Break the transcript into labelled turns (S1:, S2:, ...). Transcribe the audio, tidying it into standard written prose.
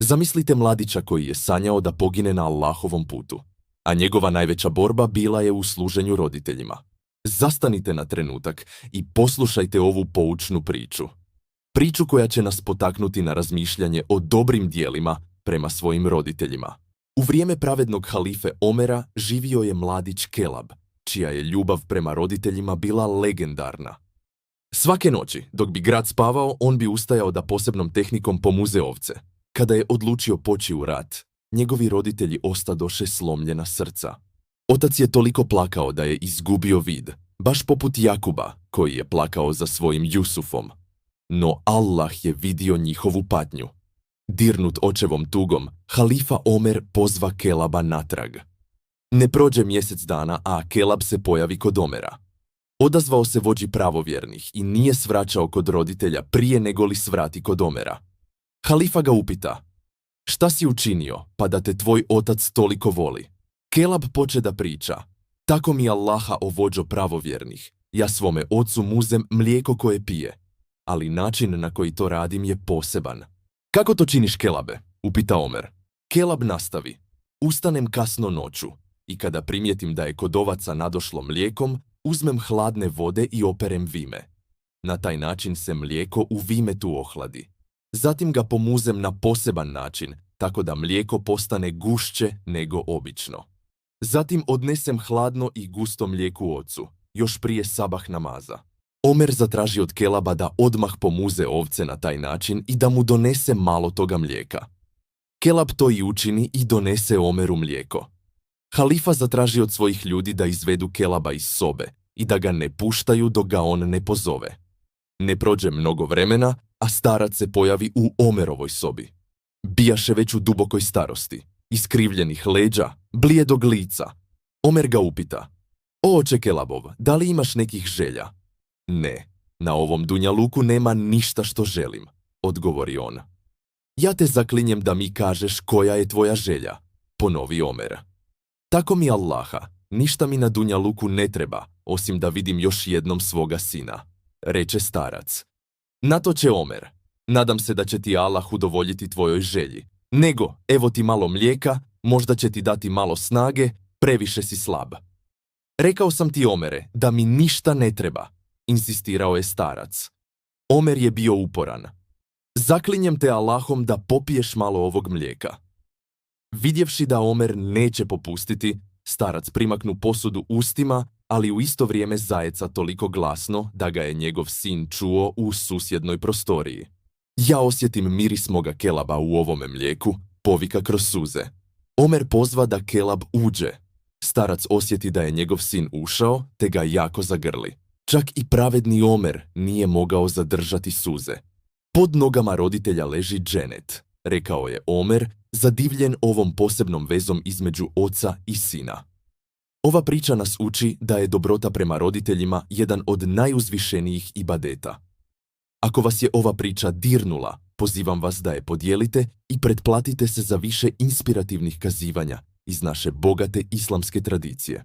S1: Zamislite mladića koji je sanjao da pogine na Allahovom putu, a njegova najveća borba bila je u služenju roditeljima. Zastanite na trenutak i poslušajte ovu poučnu priču. Priču koja će nas potaknuti na razmišljanje o dobrim dijelima prema svojim roditeljima. U vrijeme pravednog halife Omera živio je mladić Kelab, čija je ljubav prema roditeljima bila legendarna. Svake noći, dok bi grad spavao, on bi ustajao da posebnom tehnikom pomuze ovce. Kada je odlučio poći u rat, njegovi roditelji ostadoše slomljena srca. Otac je toliko plakao da je izgubio vid, baš poput Jakuba, koji je plakao za svojim Jusufom. No Allah je vidio njihovu patnju. Dirnut očevom tugom, halifa Omer pozva Kelaba natrag. Ne prođe mjesec dana, a Kelab se pojavi kod Omera. Odazvao se vođi pravovjernih i nije svraćao kod roditelja prije nego li svrati kod Omera. Halifa ga upita: "Šta si učinio, pa da te tvoj otac toliko voli?" Kelab poče da priča: "Tako mi Allaha, o vođo pravovjernih, ja svome ocu muzem mlijeko koje pije, ali način na koji to radim je poseban." "Kako to činiš, Kelabe?" upita Omer. Kelab nastavi: "Ustanem kasno noću i kada primijetim da je kod ovaca nadošlo mlijekom, uzmem hladne vode i operem vime. Na taj način se mlijeko u vimetu ohladi. Zatim ga pomuzem na poseban način, tako da mlijeko postane gušće nego obično. Zatim odnesem hladno i gusto mlijeku ocu, još prije sabah namaza." Omer zatraži od Kelaba da odmah pomuze ovce na taj način i da mu donese malo toga mlijeka. Kelab to i učini i donese Omeru mlijeko. Halifa zatraži od svojih ljudi da izvedu Kelaba iz sobe i da ga ne puštaju dok ga on ne pozove. Ne prođe mnogo vremena, a starac se pojavi u Omerovoj sobi. Bijaše već u dubokoj starosti, iskrivljenih leđa, blijedog lica. Omer ga upita: "O oče Kelabov, da li imaš nekih želja?" "Ne, na ovom dunjaluku nema ništa što želim", odgovori on. "Ja te zaklinjem da mi kažeš koja je tvoja želja", ponovi Omer. "Tako mi Allaha, ništa mi na dunjaluku ne treba, osim da vidim još jednom svoga sina", reče starac. Na to će Omer: "Nadam se da će ti Allah udovoljiti tvojoj želji. Nego, evo ti malo mlijeka, možda će ti dati malo snage, previše si slab." "Rekao sam ti, Omere, da mi ništa ne treba", insistirao je starac. Omer je bio uporan. "Zaklinjem te Allahom da popiješ malo ovog mlijeka." Vidjevši da Omer neće popustiti, starac primaknu posudu ustima, ali u isto vrijeme zajeca toliko glasno da ga je njegov sin čuo u susjednoj prostoriji. "Ja osjetim miris moga Kelaba u ovome mlijeku", povika kroz suze. Omer pozva da Kelab uđe. Starac osjeti da je njegov sin ušao, te ga jako zagrli. Čak i pravedni Omer nije mogao zadržati suze. "Pod nogama roditelja leži dženet", rekao je Omer, zadivljen ovom posebnom vezom između oca i sina. Ova priča nas uči da je dobrota prema roditeljima jedan od najuzvišenijih ibadeta. Ako vas je ova priča dirnula, pozivam vas da je podijelite i pretplatite se za više inspirativnih kazivanja iz naše bogate islamske tradicije.